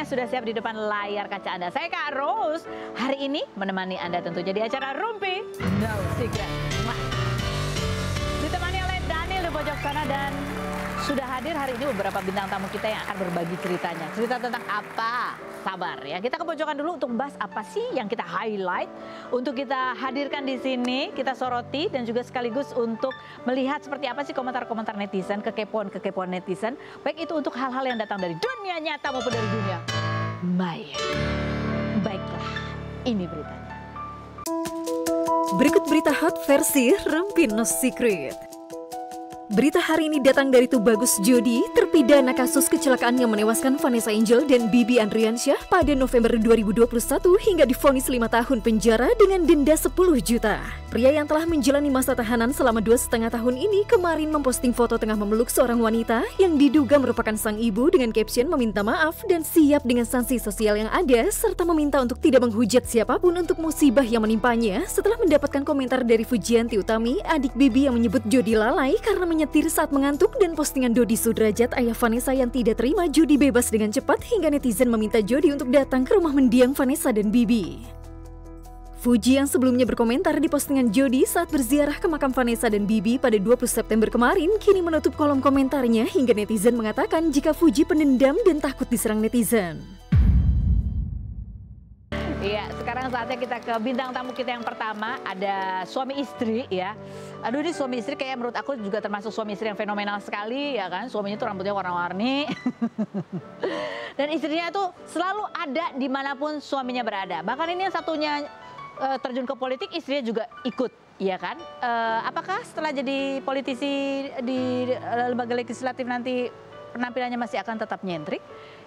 semuanya sudah siap di depan layar kaca Anda. Saya Kak Rose, hari ini menemani Anda tentunya di acara Rumpi No Secret. Ditemani oleh Daniel di pojok sana dan sudah hadir hari ini beberapa bintang tamu kita yang akan berbagi ceritanya. Cerita tentang apa? Sabar ya. Kita ke pojokan dulu untuk membahas apa sih yang kita highlight untuk kita hadirkan di sini, kita soroti dan juga sekaligus untuk melihat seperti apa sih komentar-komentar netizen, kekepoan netizen, baik itu untuk hal-hal yang datang dari dunia nyata maupun dari dunia maya. Baiklah, ini beritanya. Berikut berita hot versi Rumpi No Secret. Berita hari ini datang dari Tubagus Jody, terpidana kasus kecelakaan yang menewaskan Vanessa Angel dan Bibi Andriansyah pada November 2021 hingga divonis 5 tahun penjara dengan denda 10 juta. Pria yang telah menjalani masa tahanan selama 2,5 tahun ini kemarin memposting foto tengah memeluk seorang wanita yang diduga merupakan sang ibu dengan caption meminta maaf dan siap dengan sanksi sosial yang ada serta meminta untuk tidak menghujat siapapun untuk musibah yang menimpanya setelah mendapatkan komentar dari Fujianti Utami, adik Bibi yang menyebut Jody lalai karena menyetir saat mengantuk dan postingan Dodi Sudrajat ayah Vanessa yang tidak terima Jody bebas dengan cepat hingga netizen meminta Jody untuk datang ke rumah mendiang Vanessa dan Bibi. Fuji yang sebelumnya berkomentar di postingan Jody saat berziarah ke makam Vanessa dan Bibi pada 20 September kemarin kini menutup kolom komentarnya hingga netizen mengatakan jika Fuji pendendam dan takut diserang netizen. Iya, sekarang saatnya kita ke bintang tamu kita yang pertama, ada suami istri ya. Aduh, ini suami istri kayak menurut aku juga termasuk suami istri yang fenomenal sekali ya kan. Suaminya tuh rambutnya warna-warni. Dan istrinya tuh selalu ada dimanapun suaminya berada. Bahkan ini yang satunya terjun ke politik, istrinya juga ikut, ya kan? Apakah setelah jadi politisi di lembaga legislatif nanti penampilannya masih akan tetap nyentrik?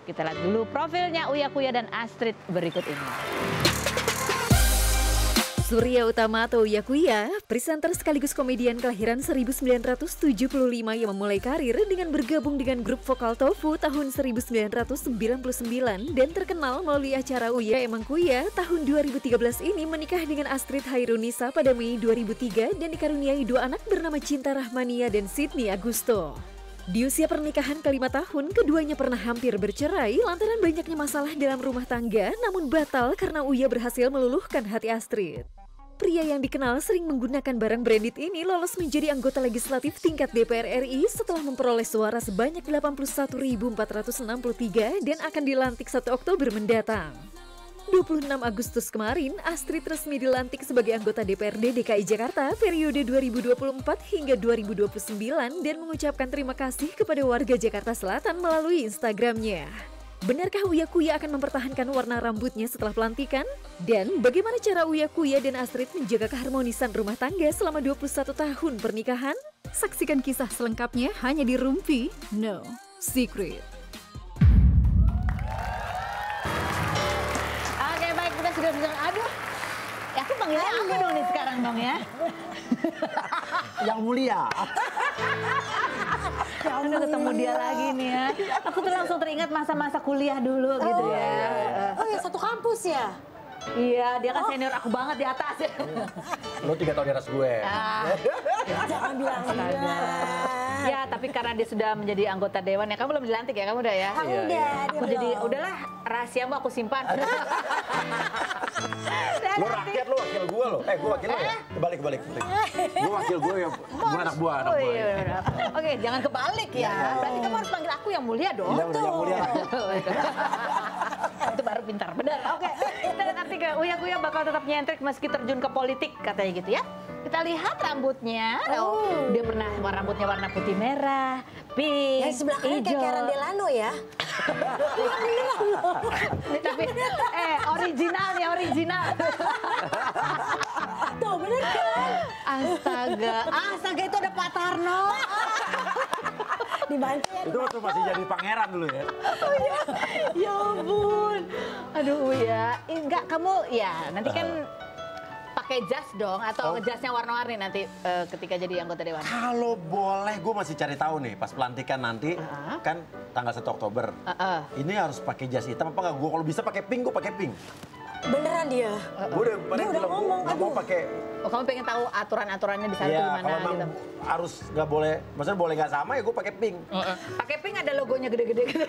Kita lihat dulu profilnya Uya Kuya dan Astrid berikut ini. Surya Utama atau Uya Kuya, presenter sekaligus komedian kelahiran 1975 yang memulai karir dengan bergabung dengan grup vokal Tofu tahun 1999 dan terkenal melalui acara Uya Emang Kuya tahun 2013 ini menikah dengan Astrid Hairunisa pada Mei 2003 dan dikaruniai 2 anak bernama Cinta Rahmania dan Sydney Agusto. Di usia pernikahan ke-5 tahun, keduanya pernah hampir bercerai lantaran banyaknya masalah dalam rumah tangga, namun batal karena Uya berhasil meluluhkan hati Astrid. Pria yang dikenal sering menggunakan barang branded ini lolos menjadi anggota legislatif tingkat DPR RI setelah memperoleh suara sebanyak 81.463 dan akan dilantik 1 Oktober mendatang. 26 Agustus kemarin, Astrid resmi dilantik sebagai anggota DPRD DKI Jakarta periode 2024 hingga 2029 dan mengucapkan terima kasih kepada warga Jakarta Selatan melalui Instagramnya. Benarkah Uya Kuya akan mempertahankan warna rambutnya setelah pelantikan? Dan bagaimana cara Uya Kuya dan Astrid menjaga keharmonisan rumah tangga selama 21 tahun pernikahan? Saksikan kisah selengkapnya hanya di Rumpi No Secret. Sudah bilang, aduh, ya aku panggilnya apa dong nih sekarang dong ya? Yang mulia. Ya udah ketemu dia lagi nih ya. Aku tuh langsung teringat masa-masa kuliah dulu gitu ya. Oh ya, satu kampus ya? Iya, dia kan senior aku banget di atas ya. Lo 3 tahun di atas gue. Jangan bilang Ya, tapi karena dia sudah menjadi anggota dewan ya, kamu belum dilantik ya, kamu udah ya? Kamu udah. Aku jadi, udahlah rahasiamu aku simpan. Lo rakyat, lo wakil gue lo. Gue wakil lo ya? Kebalik. Gue wakil gue ya, gue anak buah. Oh iya. Oke, jangan kebalik ya. Berarti kamu harus panggil aku yang mulia dong. Iya, udah yang mulia. Itu baru pintar, benar. Oke, kita lihat nanti ke Uya Kuya bakal tetap nyentrik meski terjun ke politik katanya gitu ya. Kita lihat rambutnya. Dia pernah rambutnya warna putih merah, pink, Yang sebelah kanan kayak Karen Delano ya? Tapi original nih, original. Tuh bener kan? Astaga itu ada Pak Tarno. Dibantu ya. Itu waktu masih jadi pangeran dulu ya? Oh iya, ya ampun. Aduh Uya, enggak kamu ya nanti kan pakai jas dong atau jasnya warna-warni nanti ketika jadi anggota dewan. Kalau boleh, gue masih cari tahu nih pas pelantikan nanti kan tanggal 1 Oktober. Ini harus pakai jas hitam apa nggak? Gue kalau bisa pakai pink, gue pakai pink. Beneran dia. Gue udah bilang ngomong, nggak mau aduh. pakai. Oh, kamu pengen tahu aturan-aturannya di sana Iya, tuh gimana kalau gitu. emang harus nggak boleh, maksudnya boleh nggak sama ya gue pakai pink. Pakai pink ada logonya gede-gede gitu.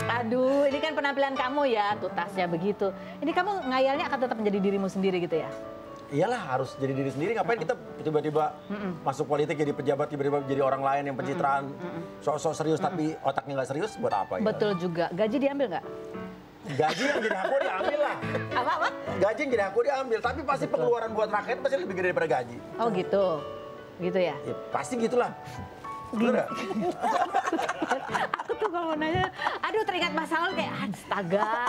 Aduh, ini kan penampilan kamu ya, tuh tasnya begitu. Ini kamu ngayalnya akan tetap menjadi dirimu sendiri gitu ya? Iyalah harus jadi diri sendiri, ngapain kita tiba-tiba masuk politik jadi pejabat, tiba-tiba jadi orang lain yang pencitraan, sok-sok serius tapi otaknya nggak serius, buat apa ya? Betul juga. Gaji diambil nggak? Gaji yang jadi aku diambil lah. Apa? Gaji yang jadi aku diambil, tapi pasti pengeluaran buat rakyat pasti lebih gede daripada gaji. Oh gitu. Gitu ya? Ya, pasti gitulah. Bener nggak? Aku tuh kalau nanya, aduh teringat Mas Saul kayak astaga.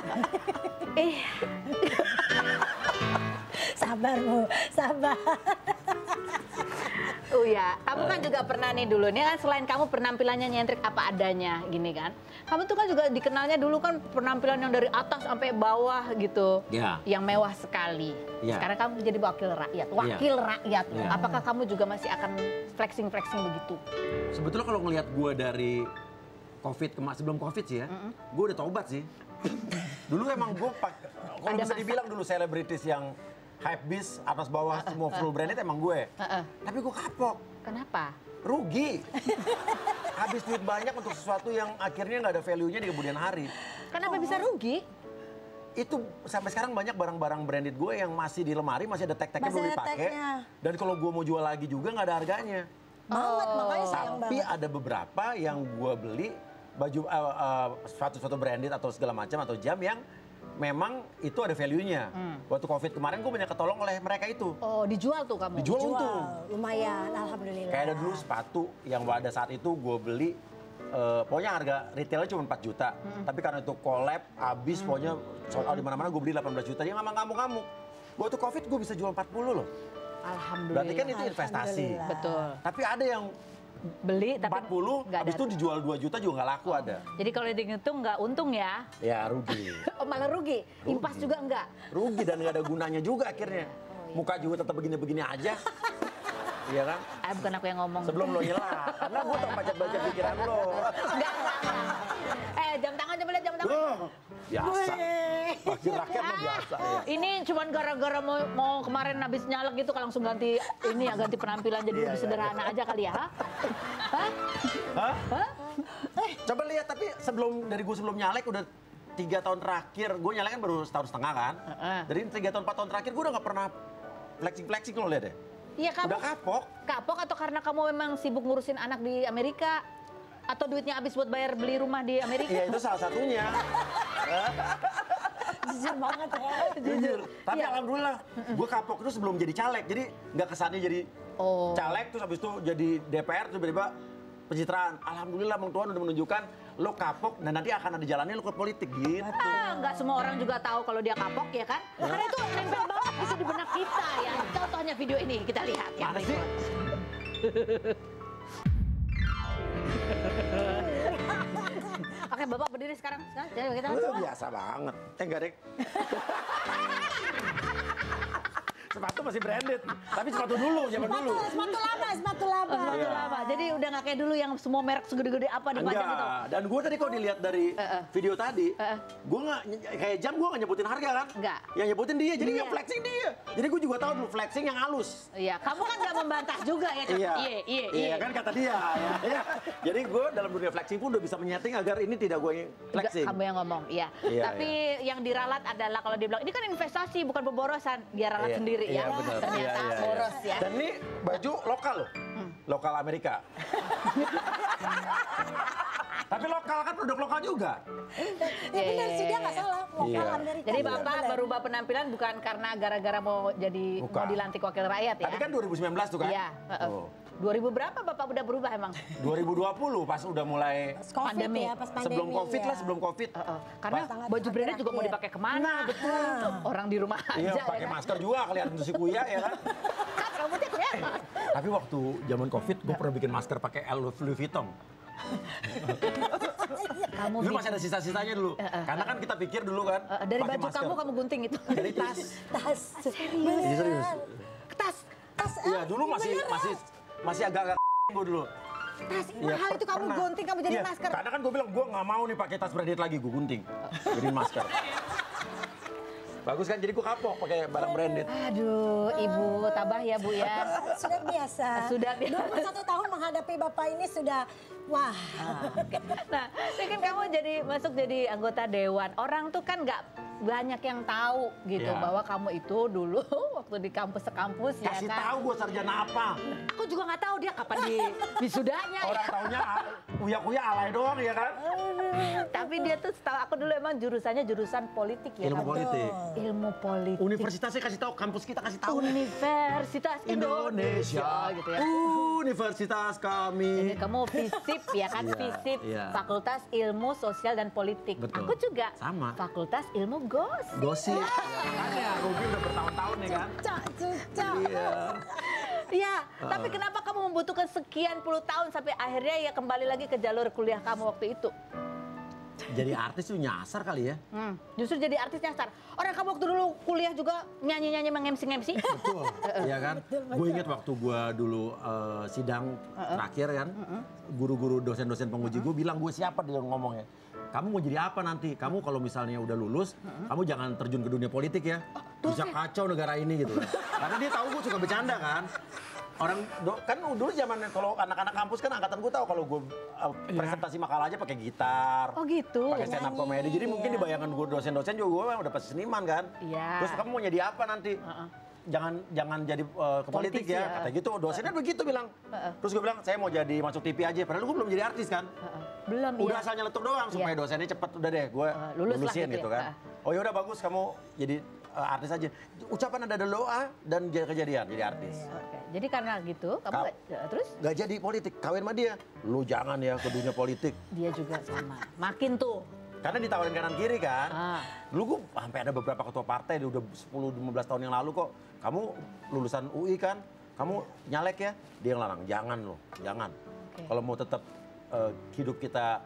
Sabar, Bu. Sabar. Oh ya, kamu kan juga pernah nih dulu, nih kan selain kamu penampilannya nyentrik apa adanya gini kan. Kamu tuh kan juga dikenalnya dulu kan penampilan yang dari atas sampai bawah gitu. Iya. Yang mewah sekali. Iya. Sekarang kamu jadi wakil rakyat. Wakil rakyat. Iya. Apakah kamu juga masih akan flexing-flexing begitu? Sebetulnya kalau ngelihat gue dari sebelum COVID sih ya, gue udah tobat sih. Dulu emang gue kalau bisa dibilang dulu selebritis yang hype bis atas bawah semua full branded emang gue. Tapi gue kapok. Kenapa? Rugi. Habis duit banyak untuk sesuatu yang akhirnya nggak ada value-nya di kemudian hari. Kenapa bisa rugi? Itu sampai sekarang banyak barang-barang branded gue yang masih di lemari, masih ada tag-tagnya Masih belum ada dipakai. tagnya. Dan kalau gue mau jual lagi juga nggak ada harganya. Banget, makanya sayang Tapi banget. ada beberapa yang gue beli baju sepatu branded atau segala macam atau jam yang memang itu ada value-nya. Waktu COVID kemarin gue banyak ketolong oleh mereka itu. Oh, dijual tuh kamu? Dijual untung. Wow, lumayan, alhamdulillah. Kayak ada dulu sepatu yang pada saat itu gue beli, pokoknya harga retailnya cuma 4 juta. Tapi karena itu collab, habis pokoknya sold out di mana-mana gue beli 18 juta. Dia ngamuk-ngamuk. Waktu COVID gue bisa jual 40 loh. Alhamdulillah. Berarti kan itu investasi. Alhamdulillah. Betul. Tapi ada yang Beli tapi 40, nggak habis ada. itu dijual 2 juta juga nggak laku ada. Jadi kalau dihitung nggak untung ya? Ya rugi. Oh, malah rugi. Impas juga enggak? Rugi dan nggak ada gunanya juga akhirnya. Muka juga tetap begini-begini aja. Iya kan? Bukan aku yang ngomong. Sebelum lo nyela, karena gue tau baca-baca pikiran lo. Enggak. Jam tangan, coba lihat jam tangan. Biasa. Wakil rakyat mah biasa ya. Ini cuman gara-gara mau kemarin habis nyalek gitu kalau langsung ganti ini ya, ganti penampilan jadi lebih sederhana aja kali ya. Hah? Hah? Coba lihat, tapi dari gue sebelum nyalek udah 3 tahun terakhir, gue nyalek kan baru setahun setengah kan. Dari 3 tahun 4 tahun terakhir gue udah gak pernah flexing lo lihat deh. Iya, kamu Udah kapok. Kapok atau karena kamu memang sibuk ngurusin anak di Amerika? Atau duitnya habis buat bayar beli rumah di Amerika? Iya itu salah satunya. Jujur banget ya. Jujur. Tapi Iya. alhamdulillah, gue kapok itu sebelum jadi caleg. Jadi nggak kesannya jadi caleg, terus habis itu jadi DPR, terus tiba-tiba pencitraan. Alhamdulillah, Bang Tuhan udah menunjukkan lo kapok dan nanti akan ada jalannya lo ke politik gitu. Nggak semua orang juga tahu kalau dia kapok ya kan? Karena itu nempel banget bisa di benak kita ya. Contohnya video ini kita lihat ya. Mana sih? Oke, Bapak berdiri sekarang. Nah, jadi kita Biasa banget. Enggak deh. Sepatu masih branded, tapi sepatu dulu, zaman dulu. Sepatu lama, sepatu lama. Sepatu lama. Jadi udah nggak kayak dulu yang semua merek segede-gede apa dipajang gitu. Enggak. Dan gue tadi kalau dilihat dari video tadi, gue nggak kayak jam gue nggak nyebutin harga kan? Enggak. Yang nyebutin dia, jadi yang flexing dia. Jadi gue juga tahu dulu flexing yang halus. Iya, kamu kan nggak membantah juga ya. Cok? Iya kan kata dia. Ya. Jadi gue dalam dunia flexing pun udah bisa menyeting agar ini tidak gue yang flexing. Kamu yang ngomong, iya. Iya, Tapi yang diralat adalah kalau dia bilang, ini kan investasi bukan pemborosan. Dia ralat sendiri ya. Iya, benar. Ternyata boros ya. Dan ini baju lokal loh. Lokal Amerika. Tapi lokal kan produk lokal juga. Ya benar sih, dia nggak salah. Lokal Iya. Amerika. Jadi benar, Bapak benar. berubah penampilan bukan karena gara-gara mau jadi Bukan. mau dilantik wakil rakyat ya? Tadi kan 2019 tuh kan? Iya. Tuh. 2000 berapa Bapak udah berubah emang? 2020 pas udah mulai Pas COVID Pandemi. ya, pas pandemi. sebelum COVID ya. lah, sebelum COVID. Karena Sangat baju branded juga mau akhir-akhir. dipakai kemana? Betul. Orang di rumah Iya, aja pakai ya kan? masker juga kelihatan tuh si Kuya ya kan. Kan rambutnya kelihatan. Tapi waktu zaman COVID gue pernah bikin masker pakai Louis Vuitton. Kamu Dulu masih ada sisa-sisanya dulu. Karena kan kita pikir dulu kan. dari pakai baju masker. kamu gunting itu. Dari tas. Tas. Iya, serius. Tas. Iya dulu masih agak-agak gue dulu. Tas Iya, mahal itu kamu pernah. gunting kamu jadi Iya, masker. Karena kan gue bilang gue nggak mau nih pakai tas branded lagi, gue gunting. Jadi masker. Bagus kan, jadi gue kapok pakai barang branded. Aduh, Ibu tabah ya Bu ya. Sudah biasa. Sudah biasa. 21 tahun menghadapi Bapak ini sudah, wah. Nah, ini kan kamu masuk jadi anggota dewan. Orang tuh kan nggak banyak yang tahu gitu Iya. bahwa kamu itu dulu waktu di kampus sekampus ya Kasih kan. tahu gue sarjana apa. Aku juga nggak tahu dia kapan di wisudanya ya. Orang taunya uya-kuya alay doang ya kan. Tapi dia tuh setahu aku dulu emang jurusannya jurusan politik ya. Ilmu kamu. politik. Ilmu politik. Universitasnya kasih tahu, kampus kita kasih tahu. Universitas Indonesia gitu ya. Universitas kami. Jadi kamu FISIP ya kan, Iya, FISIP, iya. Fakultas Ilmu Sosial dan Politik. Betul. Aku juga Sama. Fakultas Ilmu Gosip. Gosip. Makanya Ruby udah bertahun-tahun nih kan. Cucak. Iya. Iya, tapi kenapa kamu membutuhkan sekian puluh tahun sampai akhirnya ya kembali lagi ke jalur kuliah kamu waktu itu? Jadi artis tuh nyasar kali ya. Justru jadi artis nyasar. Orang kamu waktu dulu kuliah juga nyanyi-nyanyi meng-MC. Betul. Iya kan? Gue inget waktu gue dulu sidang terakhir kan. Guru-guru dosen-dosen penguji gue bilang, gue siapa dia ngomongnya. Kamu mau jadi apa nanti? Kamu kalau misalnya udah lulus, kamu jangan terjun ke dunia politik ya. Bisa kacau negara ini gitu. Karena dia tahu gue suka bercanda kan. Orang kan dulu zaman kalau anak-anak kampus kan angkatan gue tahu kalau gue presentasi makalah aja pakai gitar. Oh gitu. Pakai stand up komedi. Jadi mungkin di bayangan gue dosen-dosen juga gue udah pasti seniman kan. Iya. Terus kamu mau jadi apa nanti? Jangan jadi ke politik Politisi ya. ya. Kata gitu, dosennya begitu bilang. Terus gue bilang, saya mau jadi masuk TV aja. Padahal gue belum jadi artis kan. Belum Udah ya. asal nyeletuk doang supaya dosennya cepet udah deh gue lulus lah lulusin gitu gitu ya. kan. Oh ya udah bagus kamu jadi artis aja. Ucapan ada doa dan kejadian jadi artis. Oke. Jadi karena gitu, kamu terus Gak jadi politik, kawin sama dia. Lu jangan ya ke dunia politik. dia juga sama. Makin tuh. Karena ditawarin kanan kiri kan. Ah. Dulu gue sampai ada beberapa ketua partai udah 10-15 tahun yang lalu kok. Kamu lulusan UI kan, kamu nyalek ya. Dia yang larang, jangan loh, jangan. Oke. Kalau mau tetap hidup kita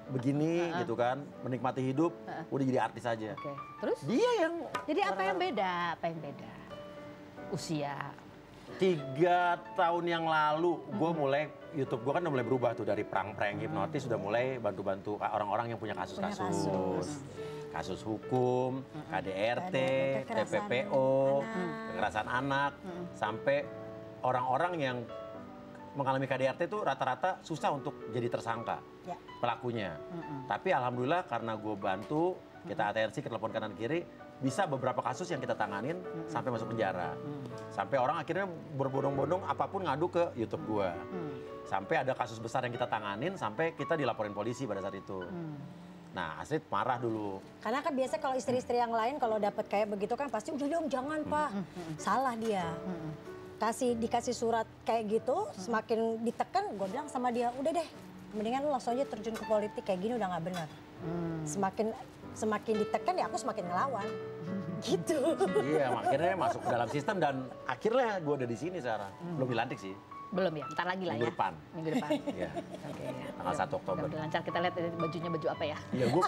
begini gitu kan, menikmati hidup, udah jadi artis aja. Oke. Terus? Dia yang Jadi apa yang beda? Apa yang beda? Usia. 3 tahun yang lalu gue mulai YouTube gue kan udah mulai berubah tuh dari prank-prank hipnotis sudah mulai bantu-bantu orang-orang yang punya kasus-kasus. Kasus hukum, KDRT, kekerasan TPPO, kekerasan anak, sampai orang-orang yang mengalami KDRT itu rata-rata susah untuk jadi tersangka pelakunya. Tapi alhamdulillah karena gue bantu, kita atensi ke telepon kanan kiri, bisa beberapa kasus yang kita tanganin sampai masuk penjara. Sampai orang akhirnya berbondong-bondong apapun ngadu ke YouTube gue. Sampai ada kasus besar yang kita tanganin sampai kita dilaporin polisi pada saat itu. Nah, Astrid marah dulu. Karena kan biasa kalau istri-istri yang lain kalau dapat kayak begitu kan pasti udah dong jangan Pak. Salah dia. Dikasih surat kayak gitu, semakin ditekan gue bilang sama dia, udah deh mendingan lu langsung aja terjun ke politik kayak gini udah nggak benar. Semakin ditekan ya aku semakin ngelawan. Gitu. Iya, akhirnya masuk ke dalam sistem dan akhirnya gue udah di sini sekarang. Belum dilantik sih. Belum ya, ntar lagi lah Minggu ya. depan. Minggu depan. Iya. Oke ya. Tanggal 1 Oktober. Udah lancar, kita lihat ini bajunya baju apa ya. Iya, gue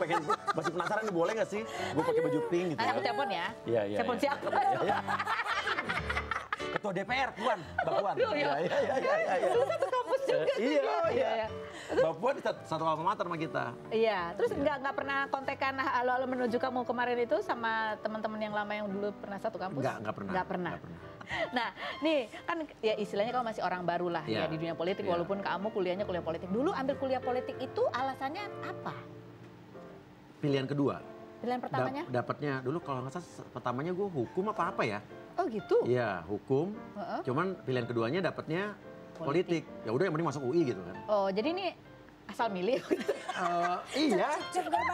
masih penasaran nih boleh gak sih gue pakai baju pink gitu. Nanti aku telepon ya. Iya, iya. Telepon iya. siapa? Iya. Ketua DPR, Puan, Mbak Puan. Iya. Lu satu kampus juga. Iya. Mbak Puan di satu alma mater sama kita. Iya, terus nggak pernah kontekan halo-halo menuju kamu kemarin itu sama teman-teman yang lama yang dulu pernah satu kampus? Nggak pernah. Nggak pernah. Nah, nih kan ya istilahnya kamu masih orang baru lah ya Iya. di dunia politik, Iya. walaupun kamu kuliahnya kuliah politik. Dulu ambil kuliah politik itu alasannya apa? Pilihan kedua. Pilihan pertamanya? Dapatnya dulu kalau nggak salah pertamanya gue hukum apa ya? Oh gitu? Iya, hukum. Cuman pilihan keduanya dapatnya politik. Ya udah yang penting masuk UI gitu kan. Oh, jadi ini asal milih? Iya,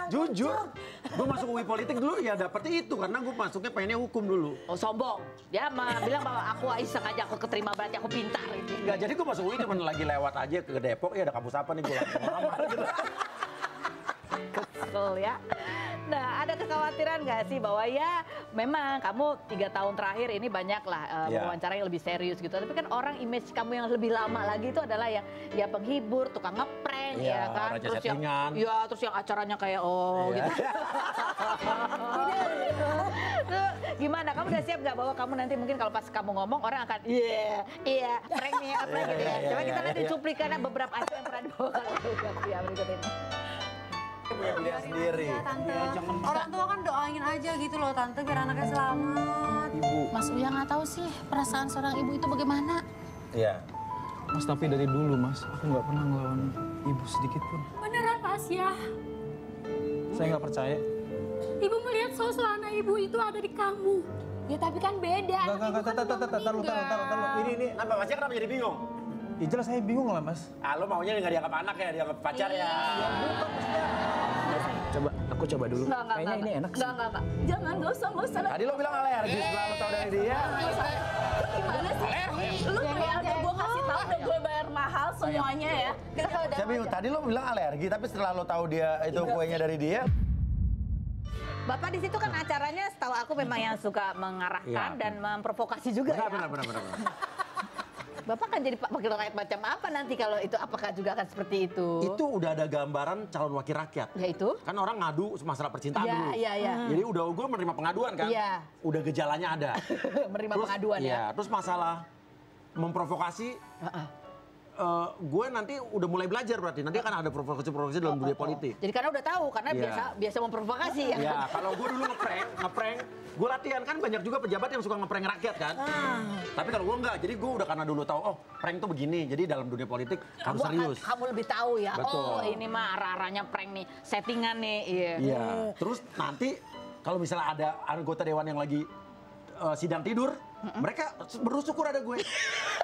jujur. Gue masuk UI politik dulu ya dapetnya itu karena gue masuknya pengennya hukum dulu. Oh sombong. Dia bilang bahwa aku iseng aja, aku keterima berarti aku pintar. Gitu. Enggak, jadi gue masuk UI cuma lagi lewat aja ke Depok, ya ada kampus apa nih gue langsung ngelamar gitu. Kesel ya. Nah, ada kekhawatiran nggak sih bahwa ya memang kamu 3 tahun terakhir ini banyak lah wawancara yang lebih serius gitu. Tapi kan orang image kamu yang lebih lama lagi itu adalah yang ya penghibur, tukang ngeprank ya kan. raja Terus yang settingan. terus yang acaranya kayak gitu. Tuh, gimana? Kamu udah siap nggak bahwa kamu nanti mungkin kalau pas kamu ngomong orang akan iya, prank nih apa gitu ya. Coba kita lihat cuplikan beberapa acara yang pernah dibawa kalau ya berikut ini. Punya dia sendiri. Ya, Tante. Orang tua kan doain aja gitu loh Tante biar anaknya selamat. Ibu. Mas Uya nggak tahu sih perasaan seorang ibu itu bagaimana. Iya. Mas, tapi dari dulu Mas, aku nggak pernah ngelawan ibu sedikit pun. Beneran Tasya, Saya nggak percaya. ibu melihat sosok anak ibu itu ada di kamu. Ya tapi kan beda. Enggak, taruh. Ini. Kenapa Masnya kenapa jadi bingung? Ya jelas saya bingung lah Mas. Ah, lo maunya nggak dianggap anak ya, dianggap pacar ya? Coba, aku coba dulu. Kayaknya ini enak sih. Enggak. Jangan, nggak usah. Tadi lo bilang alergi setelah lo tau dari dia. Gimana sih? Lu kayak udah gue kasih tahu, udah gue bayar mahal semuanya ya. Saya bingung, tadi lo bilang alergi, tapi setelah lo tahu dia itu kuenya dari dia. Bapak di situ kan acaranya setahu aku memang yang suka mengarahkan Iya. dan memprovokasi juga ya. Benar. Bapak kan jadi wakil rakyat macam apa nanti kalau itu, apakah juga akan seperti itu? Itu udah ada gambaran calon wakil rakyat. Yaitu? Kan orang ngadu masalah percintaan Iya, dulu. iya. Jadi udah gue menerima pengaduan kan. Iya. Udah gejalanya ada. Menerima Terus, pengaduan ya. Iya, terus masalah memprovokasi. Gue nanti udah mulai belajar berarti. Nanti akan ada provokasi dalam dunia politik. Jadi karena udah tahu, karena Iya. biasa memprovokasi ya. Ya, kalau gue dulu ngeprank, gue latihan kan banyak juga pejabat yang suka ngeprank rakyat kan. Tapi kalau gue enggak, jadi gue udah karena dulu tahu, oh prank tuh begini. Jadi dalam dunia politik harus serius. Kamu lebih tahu ya. Betul. Oh ini mah arah-arahnya prank nih, settingan nih. Iya. Iya. Terus nanti kalau misalnya ada anggota dewan yang lagi sidang tidur, mereka bersyukur ada gue.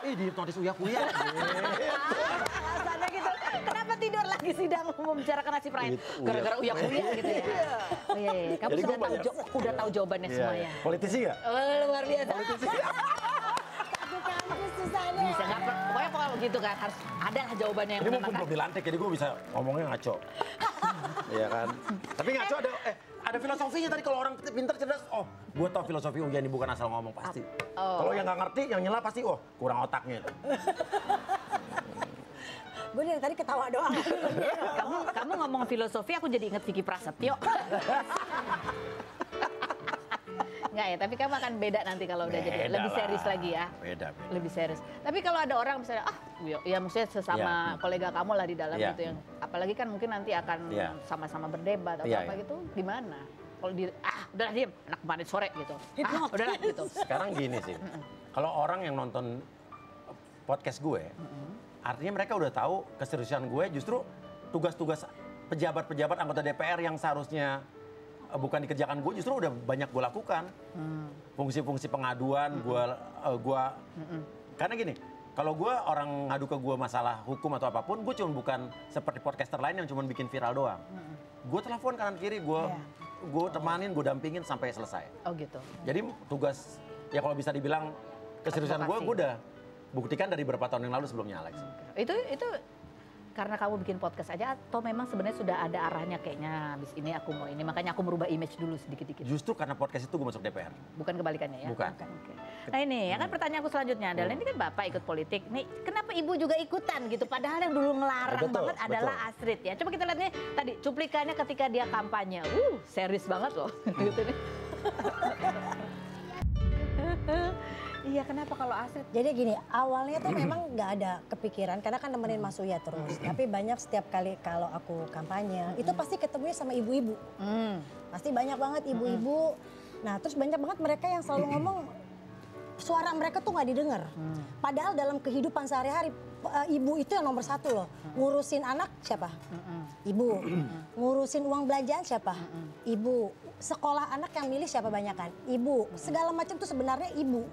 Di notis uya-kuya. Alasannya gitu. Kenapa tidur lagi sidang membicarakan nasib rakyat? Gitu, Gara-gara uya-kuya gitu ya. Oh, iya. Kamu Jadi sudah gua tahu, banyak- udah tahu jawabannya semuanya. Politisi nggak? Oh, luar biasa. Satu kampus susah deh. Bisa nggak? Pokoknya kalau gitu kan harus ada lah jawabannya yang Ini mumpun menenangkan. belum dilantik, jadi gue bisa ngomongnya ngaco. Iya kan? Tapi ngaco ada filosofinya tadi kalau orang pintar cerdas, oh gue tau filosofi Uya ini bukan asal ngomong pasti. Kalau yang nggak ngerti, yang nyela pasti, oh kurang otaknya itu. Gue dari tadi ketawa doang. Kamu ngomong filosofi, aku jadi inget Vicky Prasetyo. Enggak ya, tapi kamu akan beda nanti kalau udah jadi Beda lebih lah. serius lagi ya. Beda. Lebih serius. Tapi kalau ada orang misalnya, ya maksudnya sesama kolega kamu lah di dalam Iya. gitu yang, apalagi kan mungkin nanti akan Iya. sama-sama berdebat atau Iya, apa iya. gitu, gimana? Kalau udahlah diem, anak kemarin sore gitu. Udahlah gitu. Sekarang gini sih, kalau orang yang nonton podcast gue, artinya mereka udah tahu keseriusan gue justru tugas-tugas pejabat-pejabat anggota DPR yang seharusnya bukan dikerjakan gue justru udah banyak gue lakukan. Fungsi-fungsi pengaduan, karena gini, kalau gue orang ngadu ke gue masalah hukum atau apapun, gue cuma bukan seperti podcaster lain yang cuma bikin viral doang. Gue telepon kanan kiri, gue temanin, gue dampingin sampai selesai. Oh gitu. Jadi tugas, ya kalau bisa dibilang keseriusan gue Advokasi. udah buktikan dari beberapa tahun yang lalu sebelumnya Alex. Itu karena kamu bikin podcast aja atau memang sebenarnya sudah ada arahnya kayaknya habis ini aku mau ini, makanya aku merubah image dulu sedikit-dikit. Justru karena podcast itu gue masuk DPR. Bukan kebalikannya ya? Bukan. Oke. Nah ini ya kan pertanyaanku selanjutnya adalah ini kan Bapak ikut politik. Nih kenapa Ibu juga ikutan gitu? Padahal yang dulu ngelarang Betul, banget adalah betul. Astrid ya. Coba kita lihat nih tadi cuplikannya ketika dia kampanye. Serius banget loh. Gitu nih. Iya kenapa kalau Astrid? Jadi gini, awalnya tuh memang nggak ada kepikiran karena kan nemenin Mas Uya terus. Tapi banyak setiap kali kalau aku kampanye, itu pasti ketemunya sama ibu-ibu. Pasti banyak banget ibu-ibu. Nah terus banyak banget mereka yang selalu ngomong suara mereka tuh nggak didengar. Padahal dalam kehidupan sehari-hari ibu itu yang nomor satu loh. Ngurusin anak siapa? Ibu. Ngurusin uang belanjaan siapa? Ibu. Sekolah anak yang milih siapa banyakan? Ibu. Segala macam tuh sebenarnya ibu.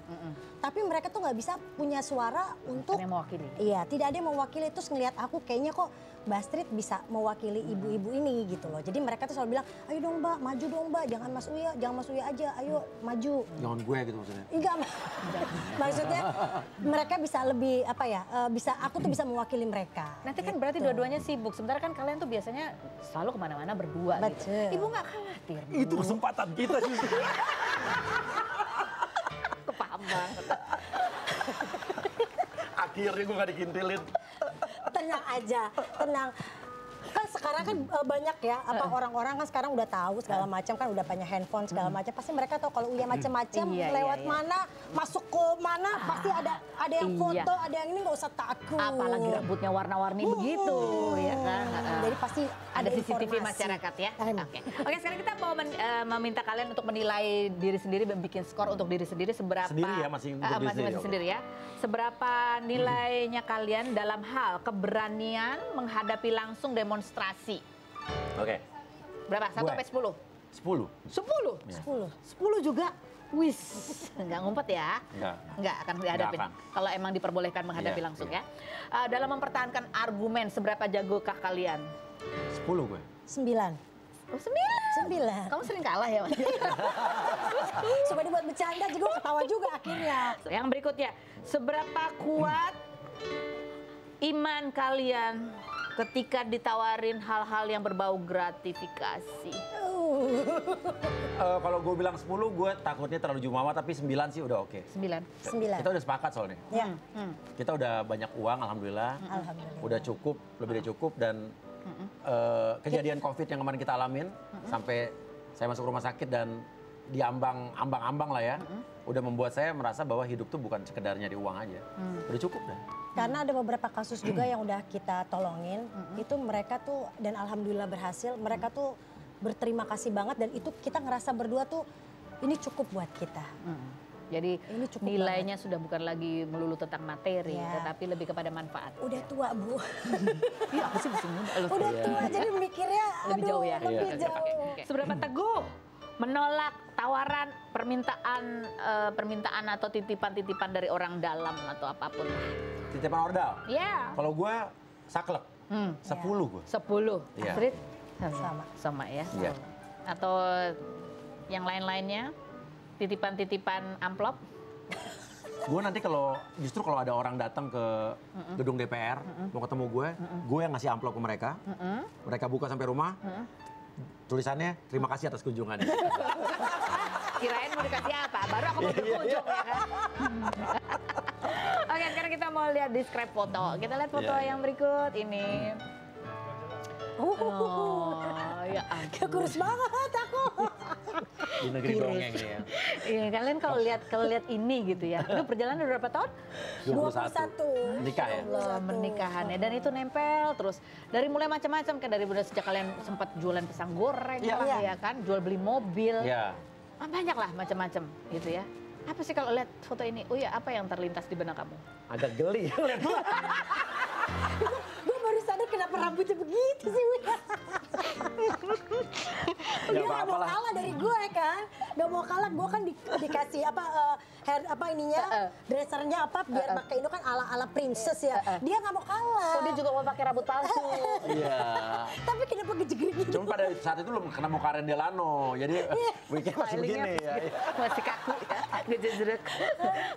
Tapi mereka tuh nggak bisa punya suara untuk Yang mewakili. Iya, tidak ada yang mewakili. Terus ngelihat aku kayaknya kok Mbak Astrid bisa mewakili ibu-ibu ini gitu loh. Jadi mereka tuh selalu bilang, ayo dong Mbak, maju dong Mbak, jangan Mas Uya aja, ayo maju. Jangan gue gitu maksudnya. Enggak, maksudnya mereka bisa lebih apa ya? Aku tuh bisa mewakili mereka. Nanti kan berarti dua-duanya sibuk. Sementara kan kalian tuh biasanya selalu kemana-mana berdua gitu. Betul. Ibu nggak khawatir? Itu kesempatan kita justru. Aku paham banget. Akhirnya gue gak dikintilin. Tenang aja, tenang. Kan sekarang kan banyak ya, apa orang-orang kan sekarang udah tahu segala macam kan udah banyak handphone segala macam. Pasti mereka tahu kalau Uya macam-macam Iya, lewat iya. mana, masuk ke mana, pasti ada yang Iya. foto, ada yang ini nggak usah takut. Apalagi rambutnya warna-warni begitu, ya kan? Jadi pasti Ada CCTV informasi. masyarakat ya. Ada. Oke, sekarang kita mau meminta kalian untuk menilai diri sendiri dan bikin skor untuk diri sendiri seberapa Sendiri ya, masing untuk diri masing-masing sendiri, sendiri ya. Seberapa nilainya kalian dalam hal keberanian menghadapi langsung demonstrasi? Oke. Berapa? 1 Gue. sampai 10? 10. 10? 10. 10 juga? Wis, nggak ngumpet ya? Nggak akan dihadapin. akan. Kalau emang diperbolehkan menghadapi Iya, langsung iya. ya. Dalam mempertahankan argumen, seberapa jagokah kalian? 10 gue. 9. Oh, 9. 9. Kamu sering kalah ya, Mas? Supaya dibuat bercanda juga ketawa juga akhirnya. Yang berikutnya, seberapa kuat iman kalian ketika ditawarin hal-hal yang berbau gratifikasi? Kalau gue bilang 10, gue takutnya terlalu jumawa, tapi 9 sih udah oke. 9. 9. Kita udah sepakat soalnya. Ya. Kita udah banyak uang, alhamdulillah. Alhamdulillah. Udah cukup, lebih dari cukup, dan kejadian COVID yang kemarin kita alamin, sampai saya masuk rumah sakit dan diambang-ambang lah ya, udah membuat saya merasa bahwa hidup tuh bukan sekedar nyari uang aja. Udah cukup dah. Karena ada beberapa kasus juga yang udah kita tolongin, itu mereka tuh, dan alhamdulillah berhasil, mereka tuh berterima kasih banget, dan itu kita ngerasa berdua tuh ini cukup buat kita. Jadi Ini cukup nilainya sudah bukan lagi melulu tentang materi, Ya. tetapi lebih kepada manfaat. Udah tua, Bu. Iya, aku sih masih muda. Lu Udah tua, jadi mikirnya lebih jauh ya. lebih Oke, jauh. oke, oke. Seberapa teguh menolak tawaran permintaan atau titipan-titipan dari orang dalam atau apapun? Titipan ordal. Ya. Kalau gue saklek, 10 gue. 10. Iya. Astrid? Sama. Sama ya. Iya. Atau yang lain-lainnya? Titipan-titipan amplop? Gue nanti justru kalau ada orang datang ke gedung DPR, mau ketemu gue yang ngasih amplop ke mereka. Mereka buka sampai rumah, tulisannya terima kasih atas kunjungannya. Kirain mau dikasih apa? Baru aku mau berkunjung ya kan? Oke, sekarang kita mau lihat describe foto. Kita lihat foto Iya, iya. yang berikut ini. Oh, ya ampun. Kurus banget aku. Di negeri dongeng nih ya. Iya, kalian kalau lihat ini gitu ya. Itu perjalanan udah berapa tahun? 21. Nikah ya? Allah, pernikahannya, dan itu nempel terus dari mulai macam-macam kan, dari mulai sejak kalian sempat jualan pisang goreng Iya. lah ya kan, jual beli mobil. Iya. Banyak lah macam-macam gitu ya. Apa sih kalau lihat foto ini? Oh ya, apa yang terlintas di benak kamu? Agak geli ya lihat gue. Gue baru sadar kenapa rambutnya begitu sih, Wih. Dia Ya, nggak mau apa-apalah. kalah dari gue kan, nggak mau kalah. Gue kan dikasih dressernya biar pakai itu kan ala princess ya. Dia nggak mau kalah. Oh, dia juga mau pakai rambut palsu. Iya. Tapi kenapa gejegrik gitu? Cuma pada saat itu belum kena muka Karen Delano, jadi weekend masih begini ya. Masih kaku ya, ngejejrek.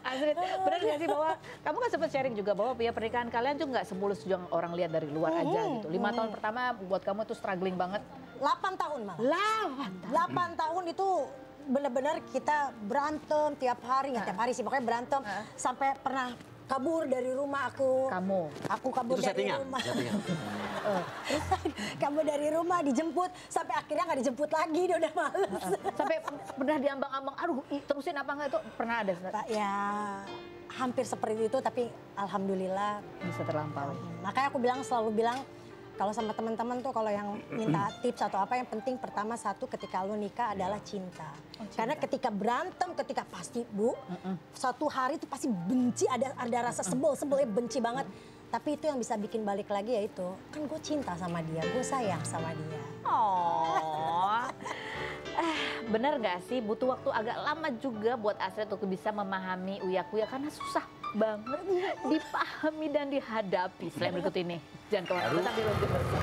Astrid, benar nggak sih bahwa kamu kan sempat sharing juga bahwa ya pernikahan kalian tuh nggak semulus yang orang lihat dari luar aja gitu. 5 tahun pertama buat kamu tuh struggling banget. 8 tahun malah. 8 tahun itu benar-benar kita berantem tiap hari, nggak tiap hari sih, pokoknya berantem sampai pernah kabur dari rumah aku. Aku kabur Itu dari settingan. rumah. Settingan. Kabur dari rumah, dijemput, sampai akhirnya nggak dijemput lagi, dia udah males. Sampai pernah diambang-ambang, aduh terusin apa enggak, itu pernah ada? Pak, ya hampir seperti itu, tapi alhamdulillah Bisa terlampaui. Makanya aku selalu bilang kalau sama teman-teman tuh, kalau yang minta tips atau apa, yang penting pertama satu ketika lu nikah adalah cinta. Karena ketika berantem, ketika pasti satu hari itu pasti benci, ada rasa sebelnya benci banget. Tapi itu yang bisa bikin balik lagi, yaitu kan gue cinta sama dia, gue sayang sama dia. Oh, bener gak sih butuh waktu agak lama juga buat Astrid untuk bisa memahami Uya-Kuya karena susah banget dipahami dan dihadapi. Selain berikut ini, jangan kemana-mana, tetap di Ruang Bersih.